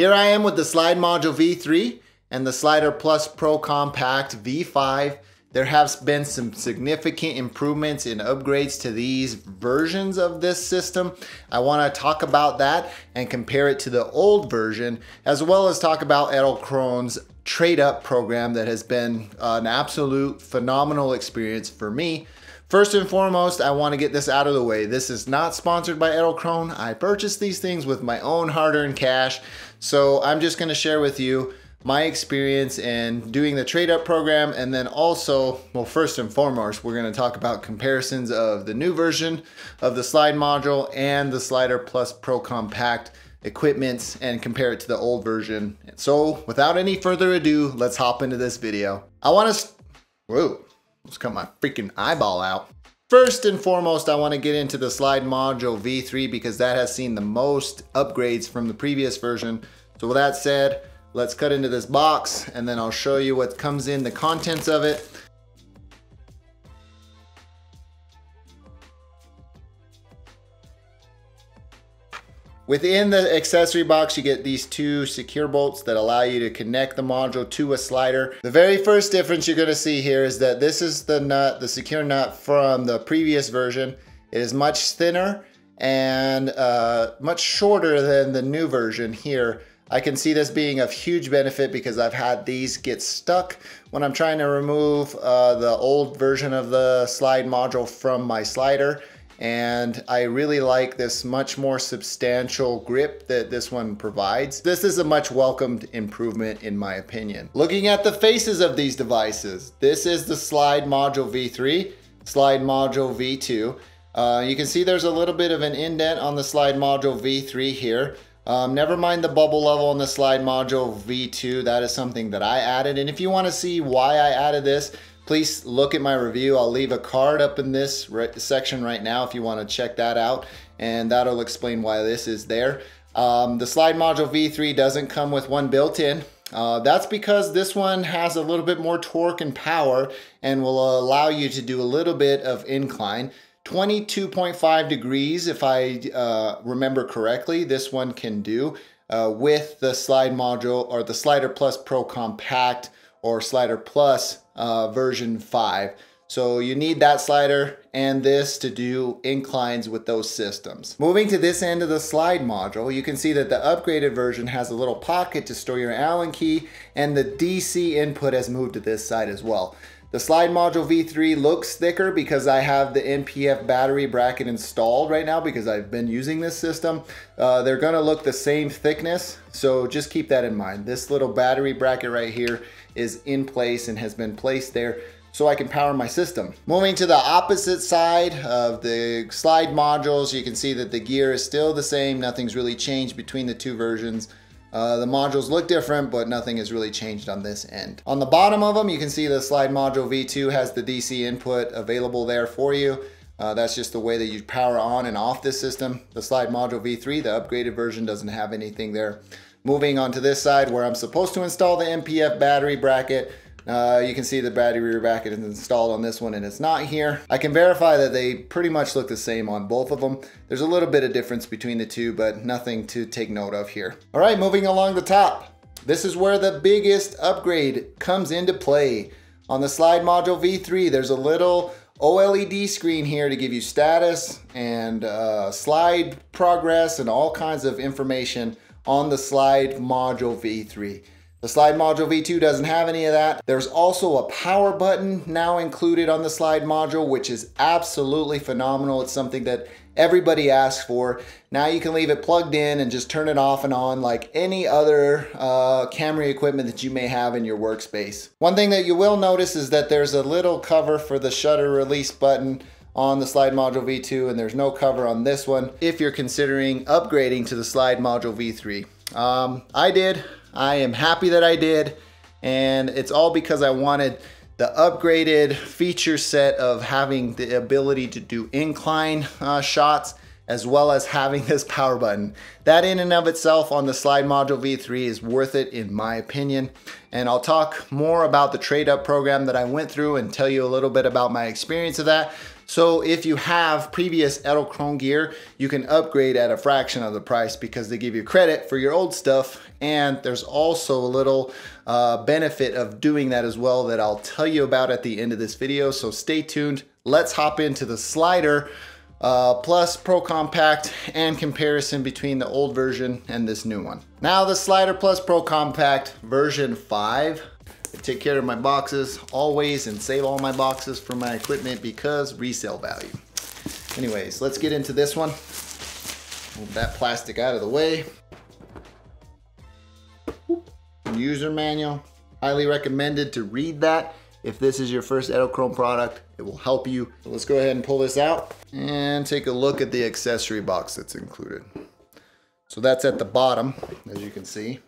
Here I am with the Slide Module V3 and the SliderPLUS Pro Compact V5. There have been some significant improvements and upgrades to these versions of this system. I want to talk about that and compare it to the old version, as well as talk about edelkrone's TradeUP program that has been an absolute phenomenal experience for me. First and foremost, I want to get this out of the way. This is not sponsored by edelkrone. I purchased these things with my own hard-earned cash, so I'm just going to share with you my experience in doing the TradeUP program, and then also, well, first and foremost, we're going to talk about comparisons of the new version of the Slide Module and the SliderPLUS Pro Compact equipments and compare it to the old version. So without any further ado, let's hop into this video. I want to, whoa, let's cut my freaking eyeball out. First and foremost, I want to get into the Slide Module V3 because that has seen the most upgrades from the previous version. So with that said, let's cut into this box and then I'll show you what comes in the contents of it. Within the accessory box, you get these two secure bolts that allow you to connect the module to a slider. The very first difference you're gonna see here is that this is the nut, the secure nut from the previous version. It is much thinner and much shorter than the new version here. I can see this being of huge benefit because I've had these get stuck when I'm trying to remove the old version of the slide module from my slider. And I really like this much more substantial grip that this one provides. This is a much welcomed improvement in my opinion. Looking at the faces of these devices, this is the Slide Module V3, Slide Module V2. You can see there's a little bit of an indent on the Slide Module V3 here. Never mind the bubble level on the Slide Module V2, that is something that I added. And if you want to see why I added this, please look at my review. I'll leave a card up in this section right now if you want to check that out, and that'll explain why this is there. The Slide Module V3 doesn't come with one built-in. That's because this one has a little bit more torque and power and will allow you to do a little bit of incline. 22.5 degrees, if I remember correctly, this one can do with the Slide Module or the SliderPLUS Pro Compact or SliderPLUS version 5. So you need that slider and this to do inclines with those systems. Moving to this end of the Slide Module, you can see that the upgraded version has a little pocket to store your Allen key, and the DC input has moved to this side as well. The Slide Module V3 looks thicker because I have the NPF battery bracket installed right now because I've been using this system. They're gonna look the same thickness, so just keep that in mind. This little battery bracket right here is in place and has been placed there so I can power my system. Moving to the opposite side of the Slide modules, you can see that the gear is still the same. Nothing's really changed between the two versions. The modules look different, but nothing has really changed on this end. On the bottom of them, you can see the Slide Module V2 has the DC input available there for you. That's just the way that you power on and off this system. The Slide Module V3, the upgraded version, doesn't have anything there. Moving on to this side where I'm supposed to install the NPF battery bracket, you can see the battery bracket is installed on this one and it's not here. I can verify that they pretty much look the same on both of them. There's a little bit of difference between the two, but nothing to take note of here. All right, moving along the top. This is where the biggest upgrade comes into play. On the Slide Module V3, there's a little OLED screen here to give you status and slide progress and all kinds of information on the Slide Module V3. The Slide Module V2 doesn't have any of that. There's also a power button now included on the Slide Module, which is absolutely phenomenal. It's something that everybody asks for. Now you can leave it plugged in and just turn it off and on like any other camera equipment that you may have in your workspace. One thing that you will notice is that there's a little cover for the shutter release button on the Slide Module V2, and there's no cover on this one if you're considering upgrading to the Slide Module V3. I did. I am happy that I did, and it's all because I wanted the upgraded feature set of having the ability to do incline shots as well as having this power button. That in and of itself on the Slide Module V3 is worth it in my opinion. And I'll talk more about the TradeUP program that I went through and tell you a little bit about my experience of that. So if you have previous edelkrone gear, you can upgrade at a fraction of the price because they give you credit for your old stuff. And there's also a little benefit of doing that as well that I'll tell you about at the end of this video. So stay tuned. Let's hop into the SliderPLUS Pro Compact and comparison between the old version and this new one. Now the SliderPLUS Pro Compact version 5. I take care of my boxes always and save all my boxes for my equipment because resale value. Anyways, let's get into this one. Move that plastic out of the way. User manual. Highly recommended to read that. If this is your first edelkrone product, it will help you. So let's go ahead and pull this out and take a look at the accessory box that's included. So that's at the bottom, as you can see.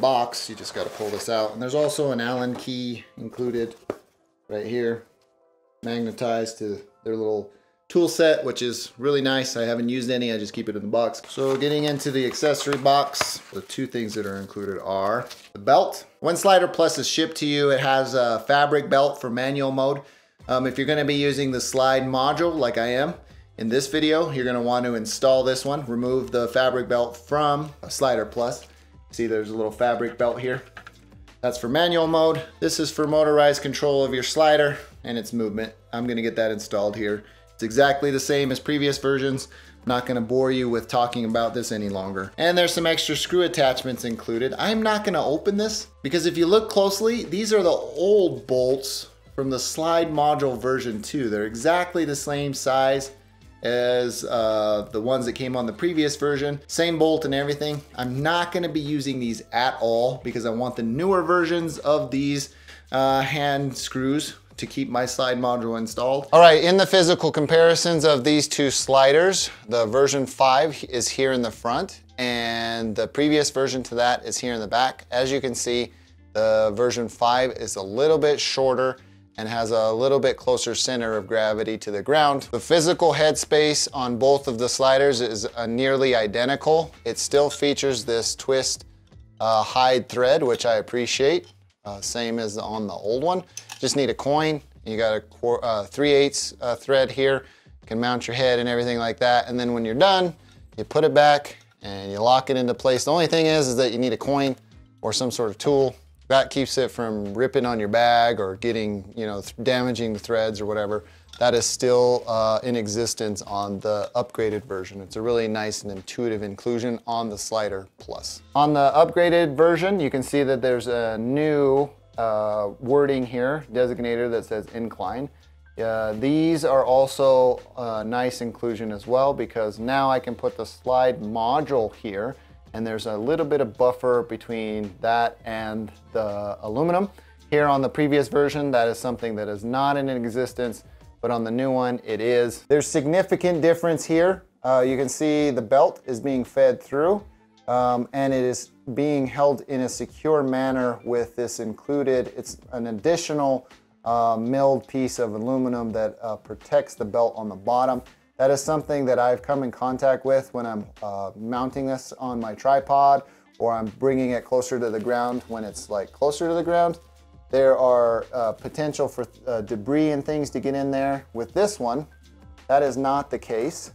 Box, you just got to pull this out, and there's also an Allen key included right here, magnetized to their little tool set, which is really nice. I haven't used any, I just keep it in the box. So getting into the accessory box, the two things that are included are the belt. When SliderPLUS is shipped to you, it has a fabric belt for manual mode. If you're going to be using the slide module like I am in this video, you're going to want to install this one. Remove the fabric belt from SliderPLUS. See, there's a little fabric belt here. That's for manual mode. This is for motorized control of your slider and its movement. I'm gonna get that installed here. It's exactly the same as previous versions. I'm not gonna bore you with talking about this any longer. And there's some extra screw attachments included. I'm not gonna open this because if you look closely, these are the old bolts from the slide module version 2. They're exactly the same size as the ones that came on the previous version. Same bolt and everything. I'm not gonna be using these at all because I want the newer versions of these hand screws to keep my slide module installed. All right, in the physical comparisons of these two sliders, the version 5 is here in the front and the previous version to that is here in the back. As you can see, the version 5 is a little bit shorter and has a little bit closer center of gravity to the ground. The physical headspace on both of the sliders is nearly identical. It still features this twist hide thread, which I appreciate. Same as on the old one. Just need a coin. You got a 3/8 thread here. You can mount your head and everything like that. And then when you're done, you put it back and you lock it into place. The only thing is that you need a coin or some sort of tool. That keeps it from ripping on your bag or getting, you know, damaging the threads or whatever. That is still in existence on the upgraded version. It's a really nice and intuitive inclusion on the SliderPLUS. On the upgraded version, you can see that there's a new wording here, designator that says incline. These are also a nice inclusion as well because now I can put the slide module here and there's a little bit of buffer between that and the aluminum. Here on the previous version, that is something that is not in existence, but on the new one, it is. There's significant difference here. You can see the belt is being fed through and it is being held in a secure manner with this included. It's an additional milled piece of aluminum that protects the belt on the bottom. That is something that I've come in contact with when I'm mounting this on my tripod or I'm bringing it closer to the ground. When it's like closer to the ground, there are potential for debris and things to get in there. With this one, that is not the case.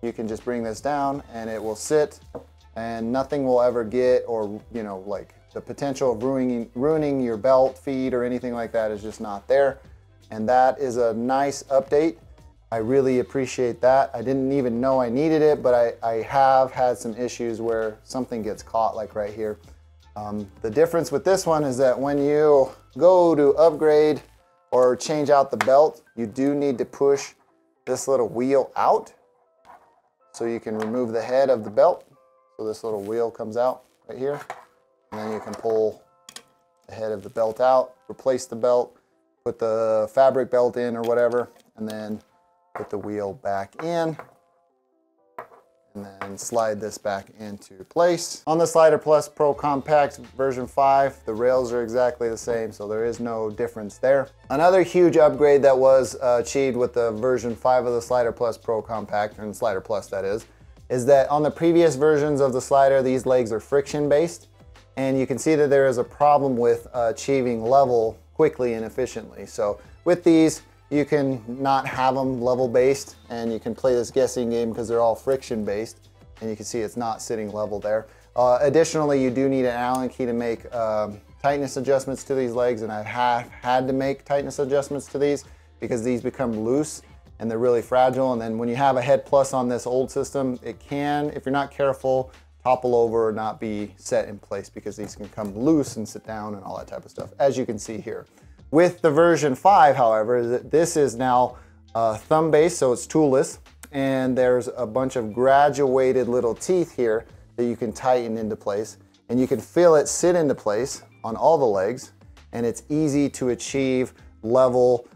You can just bring this down and it will sit and nothing will ever get, or you know, like the potential of ruining your belt feed or anything like that is just not there. And that is a nice update. I really appreciate that. I didn't even know I needed it, but I have had some issues where something gets caught, like right here. The difference with this one is that when you go to upgrade or change out the belt, you do need to push this little wheel out so you can remove the head of the belt. So this little wheel comes out right here, and then you can pull the head of the belt out, replace the belt, put the fabric belt in or whatever, and then put the wheel back in and then slide this back into place. On the SliderPLUS Pro Compact version 5, the rails are exactly the same, so there is no difference there. Another huge upgrade that was achieved with the version 5 of the SliderPLUS Pro Compact, and SliderPLUS that is that on the previous versions of the slider, these legs are friction based, and you can see that there is a problem with achieving level quickly and efficiently. So with these, you can not have them level based, and you can play this guessing game because they're all friction based, and you can see it's not sitting level there. Additionally, you do need an Allen key to make tightness adjustments to these legs, and I've had to make tightness adjustments to these because these become loose and they're really fragile. And then when you have a head plus on this old system, it can, if you're not careful, topple over or not be set in place because these can come loose and sit down and all that type of stuff, as you can see here. With the version 5, however, this is now thumb based, so it's toolless, and there's a bunch of graduated little teeth here that you can tighten into place, and you can feel it sit into place on all the legs, and it's easy to achieve level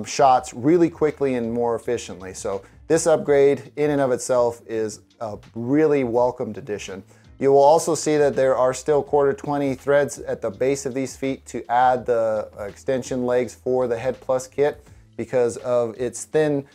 shots really quickly and more efficiently. So this upgrade in and of itself is a really welcomed addition. You will also see that there are still 1/4-20 threads at the base of these feet to add the extension legs for the Head Plus kit. Because of its thin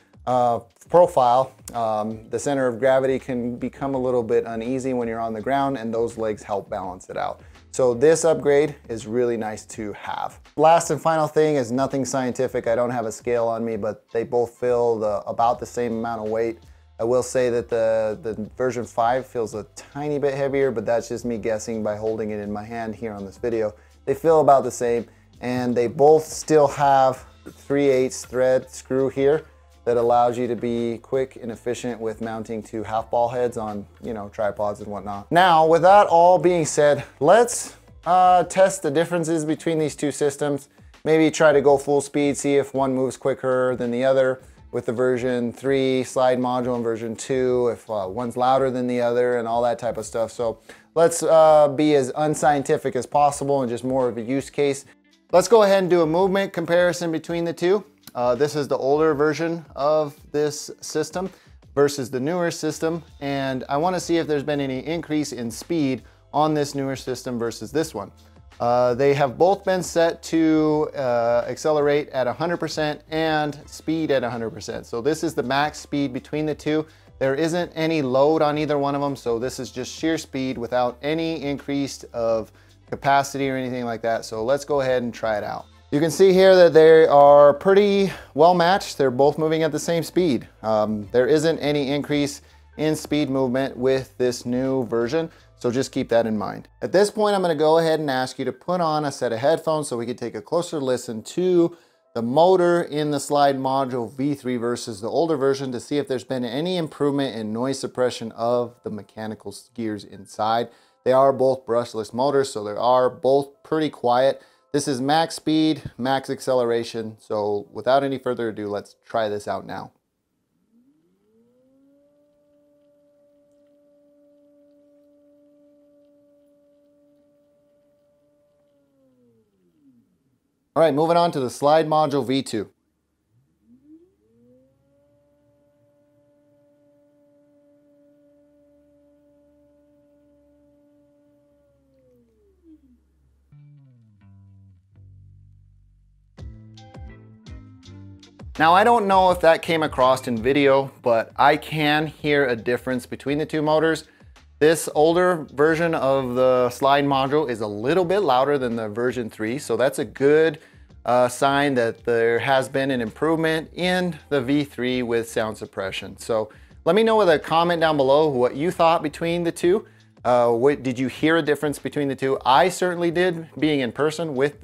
profile, the center of gravity can become a little bit uneasy when you're on the ground, and those legs help balance it out. So this upgrade is really nice to have. Last and final thing is nothing scientific. I don't have a scale on me, but they both feel about the same amount of weight. I will say that the version 5 feels a tiny bit heavier, but that's just me guessing by holding it in my hand here on this video. They feel about the same, and they both still have 3/8 thread screw here that allows you to be quick and efficient with mounting to half ball heads on, you know, tripods and whatnot. Now, with that all being said, let's test the differences between these two systems. Maybe try to go full speed, see if one moves quicker than the other with the version 3 slide module and version 2, if one's louder than the other and all that type of stuff. So let's be as unscientific as possible and just more of a use case. Let's go ahead and do a movement comparison between the two. This is the older version of this system versus the newer system, and I want to see if there's been any increase in speed on this newer system versus this one. They have both been set to accelerate at 100% and speed at 100%. So this is the max speed between the two. There isn't any load on either one of them, so this is just sheer speed without any increase of capacity or anything like that. So let's go ahead and try it out. You can see here that they are pretty well matched. They're both moving at the same speed. There isn't any increase in speed movement with this new version, so just keep that in mind. At this point, I'm gonna go ahead and ask you to put on a set of headphones so we can take a closer listen to the motor in the Slide Module V3 versus the older version to see if there's been any improvement in noise suppression of the mechanical gears inside. They are both brushless motors, so they are both pretty quiet. This is max speed, max acceleration. So without any further ado, let's try this out now. All right, moving on to the Slide Module V2. Now, I don't know if that came across in video, but I can hear a difference between the two motors. This older version of the Slide Module is a little bit louder than the version 3, so that's a good sign that there has been an improvement in the V3 with sound suppression. So let me know with a comment down below what you thought between the two. Did you hear a difference between the two? I certainly did, being in person with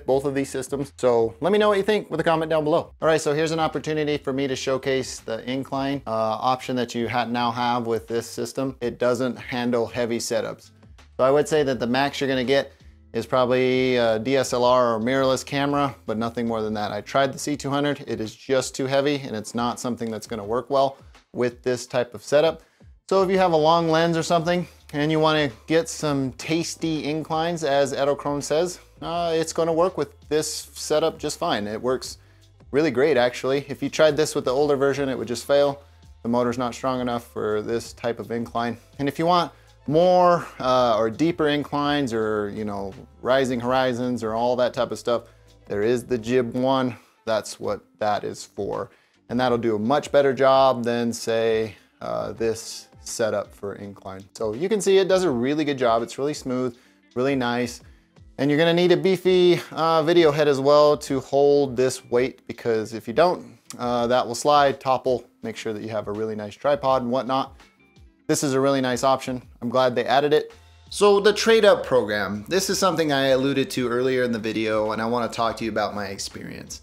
both of these systems. So let me know what you think with a comment down below. All right, so here's an opportunity for me to showcase the incline option that you now have with this system. It doesn't handle heavy setups. So I would say that the max you're gonna get is probably a DSLR or mirrorless camera, but nothing more than that. I tried the C200, it is just too heavy and it's not something that's gonna work well with this type of setup. So if you have a long lens or something and you want to get some tasty inclines, as edelkrone says, it's going to work with this setup just fine. It works really great, actually. If you tried this with the older version, it would just fail. The motor's not strong enough for this type of incline. And if you want more or deeper inclines, or rising horizons or all that type of stuff, there is the Jib 1. That's what that is for. And that'll do a much better job than, say, this setup for incline. So you can see it does a really good job. It's really smooth, really nice. And you're gonna need a beefy video head as well to hold this weight, because if you don't, that will slide, topple. Make sure that you have a really nice tripod and whatnot. This is a really nice option. I'm glad they added it. So the TradeUP program, this is something I alluded to earlier in the video, and I wanna talk to you about my experience.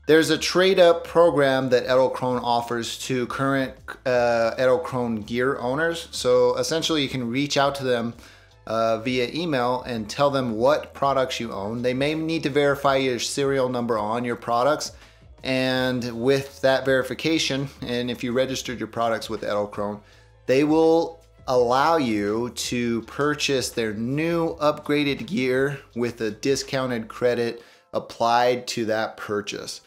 There's a TradeUP program that edelkrone offers to current edelkrone gear owners. So essentially you can reach out to them via email and tell them what products you own. They may need to verify your serial number on your products, and with that verification, and if you registered your products with edelkrone, they will allow you to purchase their new upgraded gear with a discounted credit applied to that purchase.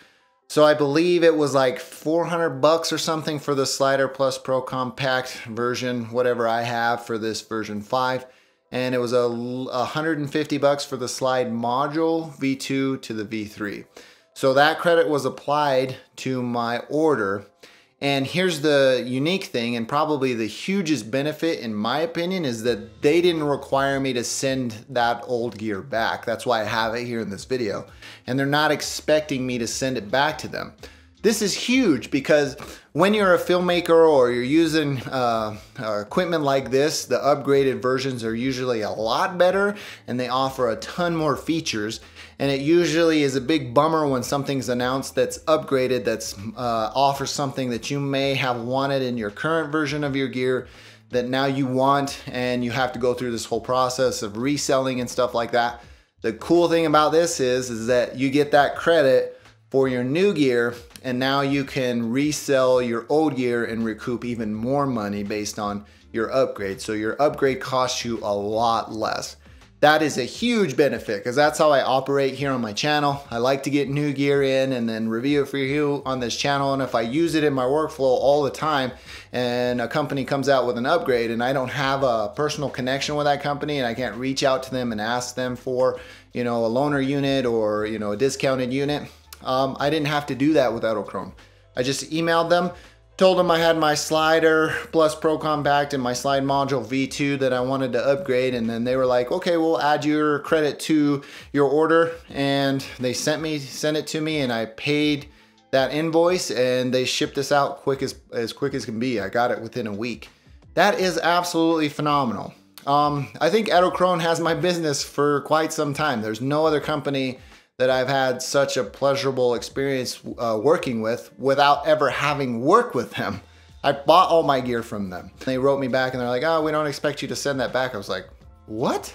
So I believe it was like 400 bucks or something for the SliderPLUS Pro Compact version, whatever I have for this version 5. And it was 150 bucks for the slide module V2 to the V3. So that credit was applied to my order. And here's the unique thing, and probably the hugest benefit in my opinion, is that they didn't require me to send that old gear back. That's why I have it here in this video. And they're not expecting me to send it back to them. This is huge, because when you're a filmmaker or you're using equipment like this, the upgraded versions are usually a lot better and they offer a ton more features. And it usually is a big bummer when something's announced that's upgraded, that's offers something that you may have wanted in your current version of your gear that now you want, and you have to go through this whole process of reselling and stuff like that. The cool thing about this is that you get that credit for your new gear, and now you can resell your old gear and recoup even more money based on your upgrade. So your upgrade costs you a lot less. That is a huge benefit, because that's how I operate here on my channel. I like to get new gear in and then review it for you on this channel. And if I use it in my workflow all the time and a company comes out with an upgrade and I don't have a personal connection with that company and I can't reach out to them and ask them for, you know, a loaner unit or, you know, a discounted unit, I didn't have to do that with edelkrone. I just emailed them, told them I had my SliderPLUS Pro Compact and my slide module V2 that I wanted to upgrade, and then they were like, okay, we'll add your credit to your order. And they sent it to me, and I paid that invoice, and they shipped this out as quick as can be. I got it within a week. That is absolutely phenomenal. I think edelkrone has my business for quite some time. There's no other company that I've had such a pleasurable experience working with without ever having worked with them. I bought all my gear from them. They wrote me back and they're like, oh, we don't expect you to send that back. I was like, what?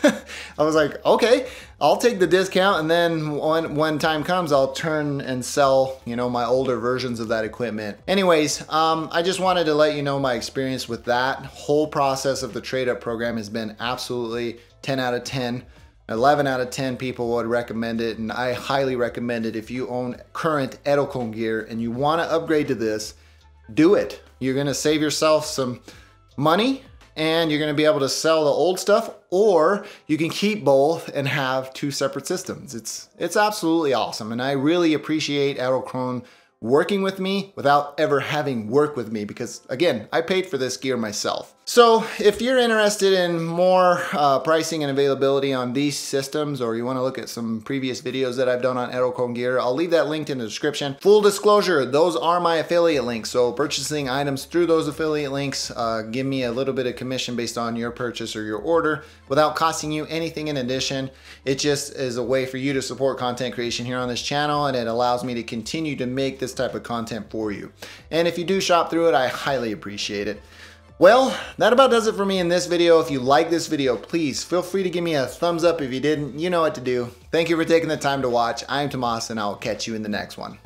I was like, okay, I'll take the discount, and then when time comes, I'll turn and sell, you know, my older versions of that equipment. Anyways, I just wanted to let you know my experience with that whole process of the TradeUP program has been absolutely 10 out of 10. 11 out of 10 people would recommend it, and I highly recommend it. If you own current edelkrone gear and you want to upgrade to this, do it. You're going to save yourself some money, and you're going to be able to sell the old stuff, or you can keep both and have two separate systems. It's absolutely awesome, and I really appreciate edelkrone working with me without ever having worked with me, because again, I paid for this gear myself. So if you're interested in more pricing and availability on these systems, or you want to look at some previous videos that I've done on edelkrone gear, I'll leave that linked in the description. Full disclosure, those are my affiliate links. So purchasing items through those affiliate links give me a little bit of commission based on your purchase or your order without costing you anything in addition. It just is a way for you to support content creation here on this channel, and it allows me to continue to make this type of content for you. And if you do shop through it, I highly appreciate it. Well, that about does it for me in this video. If you like this video, please feel free to give me a thumbs up. If you didn't, you know what to do. Thank you for taking the time to watch. I'm Tomas, and I'll catch you in the next one.